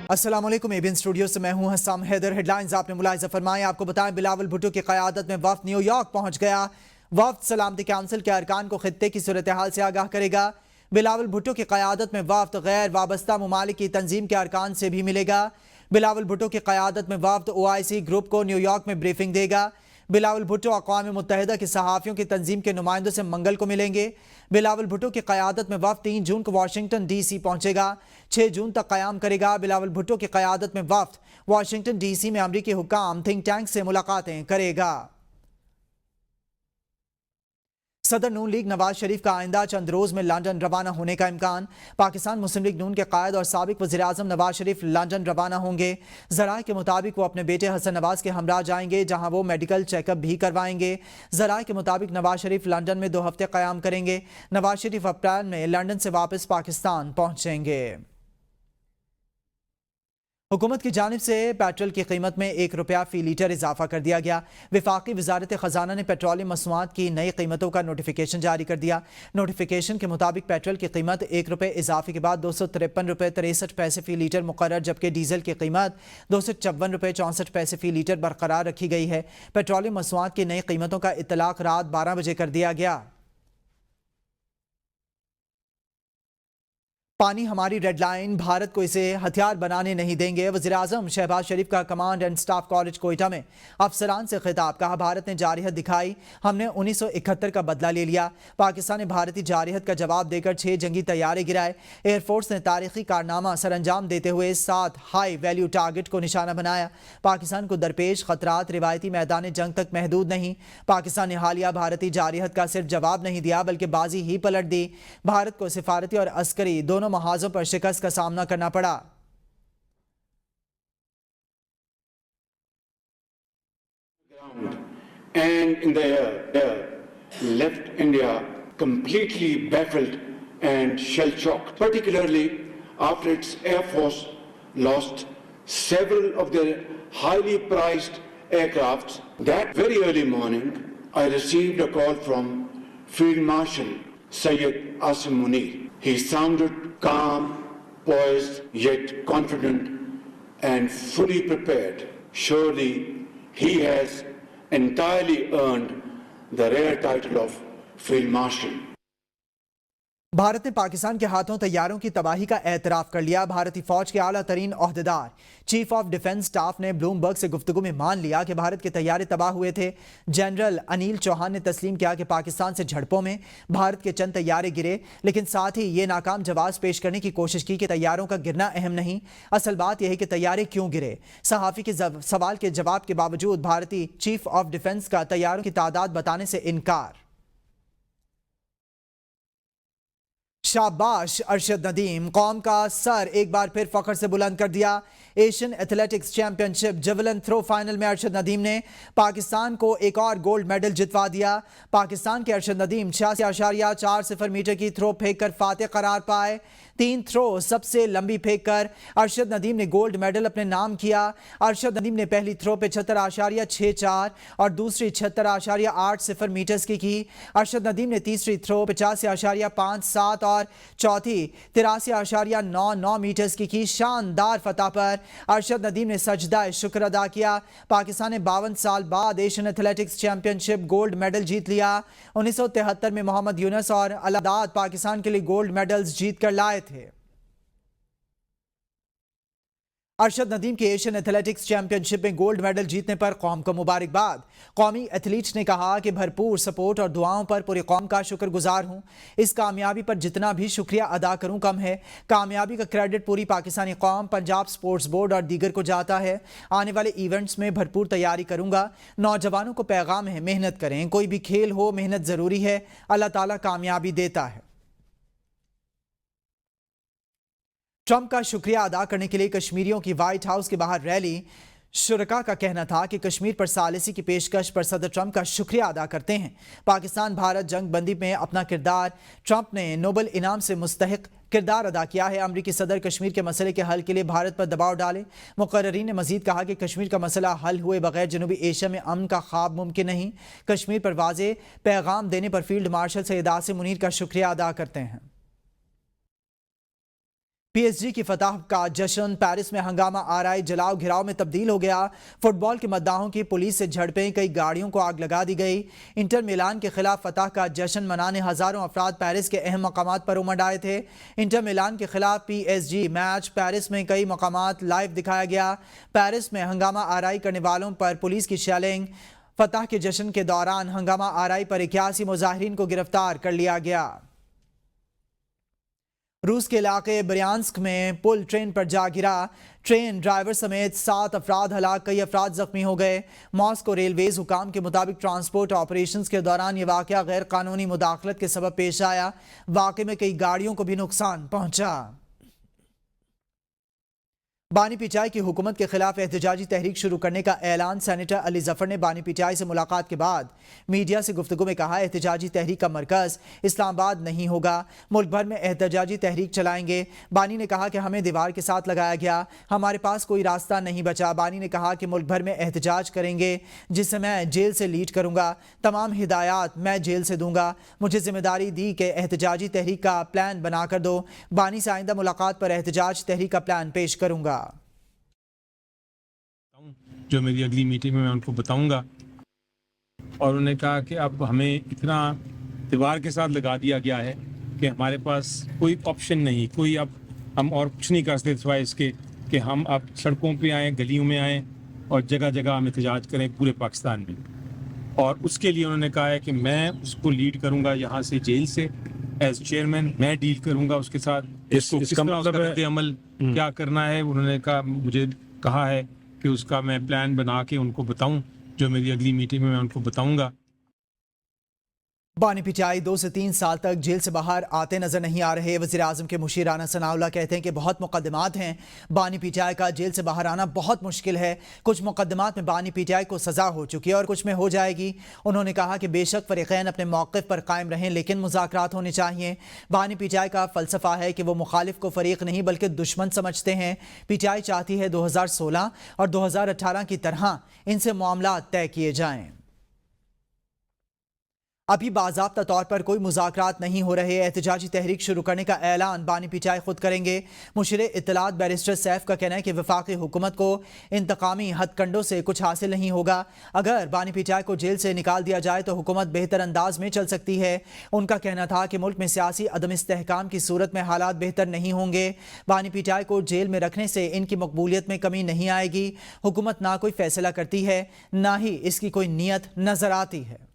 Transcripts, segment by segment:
السلام علیکم ABN studio سے میں ہوں حسام حیدر۔ ہیڈلائنز آپ نے ملاحظہ فرمائے، آپ کو بتائیں بلاول بھٹو کی قیادت میں وفد نیو یارک پہنچ گیا۔ وفد سلامتی کونسل کے ارکان کو خطے کی صورتحال سے آگاہ کرے گا۔ بلاول بھٹو کی قیادت میں وفد غیر وابستہ ممالک کی تنظیم کے ارکان سے بھی ملے گا۔ بلاول بھٹو کی قیادت میں وفد OIC گروپ کو نیو یارک میں بریفنگ دے گا۔ بلاول بھٹو اقوام متحدہ کے صحافیوں کی تنظیم کے نمائندوں سے منگل کو ملیں گے۔ بلاول بھٹو کی قیادت میں وفد 3 جون کو واشنگٹن DC پہنچے گا، 6 جون تک قیام کرے گا۔ بلاول بھٹو کی قیادت میں وفد واشنگٹن DC میں امریکی حکام تھنک ٹینک سے ملاقاتیں کرے گا۔ صدر نون لیگ نواز شریف کا آئندہ چند روز میں لندن روانہ ہونے کا امکان۔ پاکستان مسلم لیگ نون کے قائد اور سابق وزیر اعظم نواز شریف لندن روانہ ہوں گے۔ ذرائع کے مطابق وہ اپنے بیٹے حسن نواز کے ہمراہ جائیں گے، جہاں وہ میڈیکل چیک اپ بھی کروائیں گے۔ ذرائع کے مطابق نواز شریف لندن میں 2 ہفتے قیام کریں گے۔ نواز شریف اپریل میں لندن سے واپس پاکستان پہنچیں گے۔ حکومت کی جانب سے پیٹرول کی قیمت میں 1 روپیہ فی لیٹر اضافہ کر دیا گیا۔ وفاقی وزارت خزانہ نے پیٹرولیم مصنوعات کی نئی قیمتوں کا نوٹیفیکیشن جاری کر دیا۔ نوٹیفیکیشن کے مطابق پیٹرول کی قیمت 1 روپے اضافے کے بعد 253 روپے 63 پیسے فی لیٹر مقرر، جبکہ ڈیزل کی قیمت 254 روپے 64 پیسے فی لیٹر برقرار رکھی گئی ہے۔ پیٹرولیم مصنوعات کی نئی قیمتوں کا اطلاق رات 12 بجے کر دیا گیا۔ پانی ہماری ریڈ لائن، بھارت کو اسے ہتھیار بنانے نہیں دیں گے۔ وزیر اعظم شہباز شریف کا command and staff college Quetta میں افسران سے خطاب، کہا بھارت نے جارحیت دکھائی، ہم نے 1971 کا بدلہ لے لیا۔ پاکستان نے بھارتی جارحیت کا جواب دے کر 6 جنگی طیارے گرائے۔ ایئر فورس نے تاریخی کارنامہ سر انجام دیتے ہوئے 7 ہائی ویلیو ٹارگٹ کو نشانہ بنایا۔ پاکستان کو درپیش خطرات روایتی میدان جنگ تک محدود نہیں۔ پاکستان نے حالیہ بھارتی جارحیت کا صرف جواب نہیں دیا بلکہ بازی ہی پلٹ دی۔ بھارت کو سفارتی اور عسکری دونوں محاذوں پر شکست کا سامنا کرنا پڑا۔ And in the air left India completely baffled and shell-shocked, particularly after its Air Force lost several of their highly prized aircrafts. That very early morning, I received a call from Field Marshal Syed Asim Munir. He sounded calm, poised, yet confident and fully prepared. Surely he has entirely earned the rare title of Field Marshal. Bharat نے پاکستان کے ہاتھوں طیاروں کی تباہی کا اعتراف کر لیا۔ بھارتی فوج کے اعلیٰ ترین عہدیدار چیف آف ڈیفنس سٹاف نے بلومبرگ سے گفتگو میں مان لیا کہ بھارت کے طیارے تباہ ہوئے تھے۔ جنرل انیل چوہان نے تسلیم کیا کہ پاکستان سے جھڑپوں میں بھارت کے چند طیارے گرے، لیکن ساتھ ہی یہ ناکام جواز پیش کرنے کی کوشش کی کہ طیاروں کا گرنا اہم نہیں، اصل بات یہ ہے کہ طیارے کیوں گرے۔ صحافی کے سوال کے جواب کے باوجود بھارتی چیف آف ڈیفنس کا طیاروں کی تعداد بتانے سے انکار۔ شاباش ارشد ندیم، قوم کا سر ایک بار پھر فخر سے بلند کر دیا۔ ایشین ایتھلیٹکس چیمپئن شپ جیولن تھرو فائنل میں ارشد ندیم نے پاکستان کو ایک اور گولڈ میڈل جتوا دیا۔ پاکستان کے ارشد ندیم 86.40 میٹر کی تھرو پھینک کر فاتح قرار پائے۔ 3 تھرو سب سے لمبی پھینک کر ارشد ندیم نے گولڈ میڈل اپنے نام کیا۔ ارشد ندیم نے پہلی تھرو پہ 76.64 اور دوسری 76.80 میٹرز کی۔ ارشد ندیم نے تیسری تھرو 85.57 اور چوتھی 83.99 میٹرز کی۔ شاندار فتح پر ارشد ندیم نے سجدہ شکر ادا کیا۔ پاکستان نے 52 سال بعد ایشین ایتھلیٹکس چیمپئن شپ گولڈ میڈل جیت لیا۔ 1973 میں محمد یونس اور الاداد پاکستان کے لیے گولڈ میڈلز جیت کر لائے تھے۔ ارشد ندیم کے ایشین ایتھلیٹکس چیمپئن شپ میں گولڈ میڈل جیتنے پر قوم کو مبارکباد۔ قومی ایتھلیٹس نے کہا کہ بھرپور سپورٹ اور دعاؤں پر پوری قوم کا شکر گزار ہوں۔ اس کامیابی پر جتنا بھی شکریہ ادا کروں کم ہے۔ کامیابی کا کریڈٹ پوری پاکستانی قوم، پنجاب سپورٹس بورڈ اور دیگر کو جاتا ہے۔ آنے والے ایونٹس میں بھرپور تیاری کروں گا۔ نوجوانوں کو پیغام ہے، محنت کریں، کوئی بھی کھیل ہو محنت ضروری ہے، اللہ تعالیٰ کامیابی دیتا ہے۔ ٹرمپ کا شکریہ ادا کرنے کے لیے کشمیریوں کی وائٹ ہاؤس کے باہر ریلی۔ شرکاء کا کہنا تھا کہ کشمیر پر ثالثی کی پیشکش پر صدر ٹرمپ کا شکریہ ادا کرتے ہیں۔ پاکستان بھارت جنگ بندی میں اپنا کردار، ٹرمپ نے نوبل انعام سے مستحق کردار ادا کیا ہے۔ امریکی صدر کشمیر کے مسئلے کے حل کے لیے بھارت پر دباؤ ڈالے۔ مقررین نے مزید کہا کہ کشمیر کا مسئلہ حل ہوئے بغیر جنوبی ایشیا میں امن کا خواب ممکن نہیں۔ کشمیر پر واضح پیغام دینے پر فیلڈ مارشل سید عاصم منیر کا شکریہ ادا کرتے ہیں۔ پی ایس جی کی فتح کا جشن پیرس میں ہنگامہ آرائی جلاؤ گھراؤ میں تبدیل ہو گیا۔ فٹ بال کے مداحوں کی پولیس سے جھڑپیں، کئی گاڑیوں کو آگ لگا دی گئی۔ انٹر میلان کے خلاف فتح کا جشن منانے ہزاروں افراد پیرس کے اہم مقامات پر امڈ آئے تھے۔ انٹر میلان کے خلاف P S G match Paris میں کئی مقامات لائیو دکھایا گیا۔ پیرس میں ہنگامہ آرائی کرنے والوں پر پولیس کی شیلنگ۔ فتح کے جشن کے دوران ہنگامہ آرائی پر 81 مظاہرین کو گرفتار کر لیا گیا۔ روس کے علاقے بریانسک میں پل ٹرین پر جا گرا۔ ٹرین ڈرائیور سمیت 7 افراد ہلاک، کئی افراد زخمی ہو گئے۔ ماسکو ریلویز حکام کے مطابق ٹرانسپورٹ آپریشنز کے دوران یہ واقعہ غیر قانونی مداخلت کے سبب پیش آیا۔ واقعے میں کئی گاڑیوں کو بھی نقصان پہنچا۔ بانی پیٹائی کی حکومت کے خلاف احتجاجی تحریک شروع کرنے کا اعلان۔ سینیٹر علی ظفر نے بانی پیٹائی سے ملاقات کے بعد میڈیا سے گفتگو میں کہا، احتجاجی تحریک کا مرکز اسلام آباد نہیں ہوگا، ملک بھر میں احتجاجی تحریک چلائیں گے۔ بانی نے کہا کہ ہمیں دیوار کے ساتھ لگایا گیا، ہمارے پاس کوئی راستہ نہیں بچا۔ بانی نے کہا کہ ملک بھر میں احتجاج کریں گے، جس سے میں جیل سے لیڈ کروں گا، تمام ہدایات میں جیل سے دوں گا۔ مجھے ذمہ داری دی کہ احتجاجی تحریک کا پلان بنا کر دو۔ بانی سے آئندہ ملاقات پر احتجاج تحریک کا پلان پیش کروں گا۔ جو میری اگلی میٹنگ میں ان کو بتاؤں گا۔ اور انہوں نے کہا کہ اب ہمیں اتنا دیوار کے ساتھ لگا دیا گیا ہے کہ ہمارے پاس کوئی آپشن نہیں، کوئی اب ہم اور کچھ نہیں کر سکتے سوائے اس کے کہ ہم اب سڑکوں پہ آئیں، گلیوں میں آئیں اور جگہ جگہ ہم احتجاج کریں پورے پاکستان میں۔ اور اس کے لیے انہوں نے کہا ہے کہ میں اس کو لیڈ کروں گا یہاں سے جیل سے، ایز چیئرمین میں ڈیل کروں گا اس کے ساتھ۔ اس کو کس طرح اس کا رد عمل کیا کرنا ہے، انہوں نے کہا مجھے کہا ہے کہ اس کا میں پلان بنا کے ان کو بتاؤں، جو میری اگلی میٹنگ میں ان کو بتاؤں گا۔ بانی پیٹائی 2 سے 3 سال تک جیل سے باہر آتے نظر نہیں آ رہے۔ وزیر اعظم کے مشیر رانا ثناء اللہ کہتے ہیں کہ بہت مقدمات ہیں، بانی پیٹائی کا جیل سے باہر آنا بہت مشکل ہے۔ کچھ مقدمات میں بانی پیٹائی کو سزا ہو چکی ہے اور کچھ میں ہو جائے گی۔ انہوں نے کہا کہ بے شک فریقین اپنے موقف پر قائم رہیں، لیکن مذاکرات ہونے چاہیے۔ بانی پیٹائی کا فلسفہ ہے کہ وہ مخالف کو فریق نہیں بلکہ دشمن سمجھتے ہیں۔ پیٹائی چاہتی ہے 2016 اور 2018 کی طرح ان سے معاملات طے کیے جائیں۔ ابھی باضابطہ طور پر کوئی مذاکرات نہیں ہو رہے۔ احتجاجی تحریک شروع کرنے کا اعلان بانی پیٹائی خود کریں گے۔ مشیر اطلاعات بیرسٹر سیف کا کہنا ہے کہ وفاقی حکومت کو انتقامی ہتھ کنڈوں سے کچھ حاصل نہیں ہوگا۔ اگر بانی پیٹائی کو جیل سے نکال دیا جائے تو حکومت بہتر انداز میں چل سکتی ہے۔ ان کا کہنا تھا کہ ملک میں سیاسی عدم استحکام کی صورت میں حالات بہتر نہیں ہوں گے۔ بانی پیٹائی کو جیل میں رکھنے سے ان کی مقبولیت میں کمی نہیں آئے گی۔ حکومت نہ کوئی فیصلہ کرتی ہے، نہ ہی اس کی کوئی نیت نظر آتی ہے۔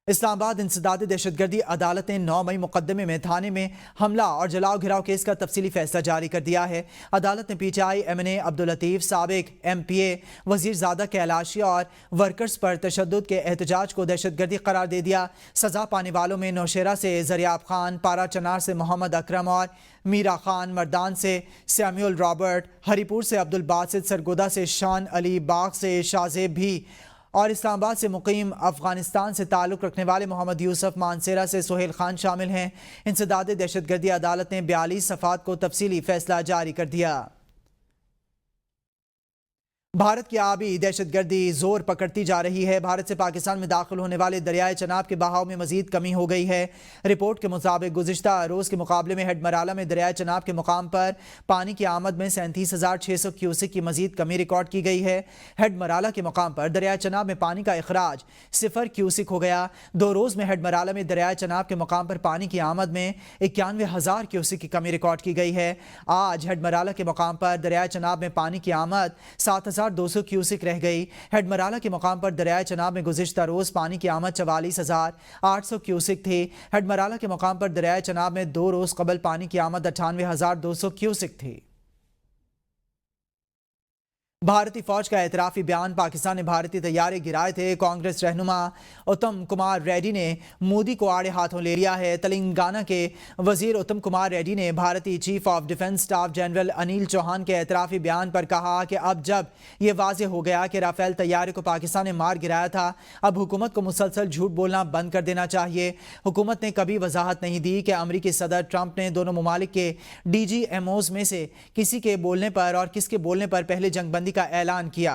اسلام آباد انسداد دہشت گردی عدالت نے 9 مئی مقدمے میں تھانے میں حملہ اور جلاؤ گھراؤ کیس کا تفصیلی فیصلہ جاری کر دیا ہے۔ عدالت نے P T I M N A Abdul Latif, سابق ایم پی اے وزیر زادہ کیلاشی اور ورکرز پر تشدد کے احتجاج کو دہشت گردی قرار دے دیا۔ سزا پانے والوں میں نوشیرہ سے زریاب خان، پارا چنار سے محمد اکرم اور میرا خان، مردان سے سیمیول رابرٹ، ہری پور سے عبدالباسط، سرگودا سے شان علی، باغ سے شازیب بھی اور اسلام آباد سے مقیم افغانستان سے تعلق رکھنے والے محمد یوسف، مانسیرہ سے سہیل خان شامل ہیں۔ انسداد دہشت گردی عدالت نے 42 صفحات کو تفصیلی فیصلہ جاری کر دیا۔ بھارت کی آبی دہشت گردی زور پکڑتی جا رہی ہے۔ بھارت سے پاکستان میں داخل ہونے والے دریائے چناب کے بہاؤ میں مزید کمی ہو گئی ہے۔ رپورٹ کے مطابق گزشتہ روز کے مقابلے میں ہیڈ مرالہ میں دریائے چناب کے مقام پر پانی کی آمد میں 37,600 کیوسک کی مزید کمی ریکارڈ کی گئی ہے۔ ہیڈ مرالہ کے مقام پر دریائے چناب میں پانی کا اخراج 0 کیوسک ہو گیا۔ 2 روز میں ہیڈ مرالہ میں دریائے چناب کے مقام پر پانی کی آمد میں 91,000 کیوسک کی کمی ریکارڈ کی گئی ہے۔ آج ہیڈ مرالہ کے مقام پر دریائے چناب میں پانی کی آمد 7,200 کیوسک رہ گئی۔ ہیڈ مرالہ کے مقام پر دریائے چناب میں گزشتہ روز پانی کی آمد 44,800 کیوسک تھی۔ ہیڈ مرالہ کے مقام پر دریائے چناب میں 2 روز قبل پانی کی آمد 98,200 کیوسک تھی۔ بھارتی فوج کا اعترافی بیان، پاکستان نے بھارتی طیارے گرائے تھے۔ کانگریس رہنما اتم کمار ریڈی نے مودی کو آڑے ہاتھوں لے لیا ہے۔ تلنگانہ کے وزیر اتم کمار ریڈی نے بھارتی chief of defence staff general Anil Chauhan کے اعترافی بیان پر کہا کہ اب جب یہ واضح ہو گیا کہ رافیل طیارے کو پاکستان نے مار گرایا تھا، اب حکومت کو مسلسل جھوٹ بولنا بند کر دینا چاہیے۔ حکومت نے کبھی وضاحت نہیں دی کہ امریکی صدر ٹرمپ نے دونوں ممالک کے ڈی جی ایم اوز میں سے کسی کے بولنے پر اور کس کے بولنے پر پہلے جنگ بندی کا اعلان کیا۔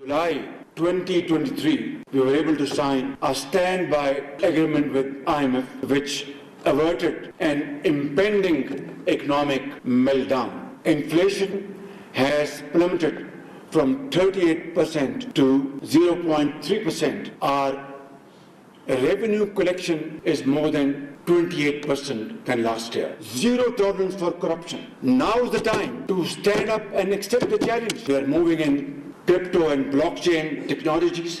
July 2023, we were able to sign a standby agreement with IMF, which averted an impending economic meltdown. Inflation has plummeted from 38% to 0.3%. Our revenue collection is more than 28% than last year. Zero tolerance for corruption. Now is the time to stand up and accept the challenge. We are moving in crypto and blockchain technologies.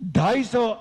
250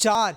4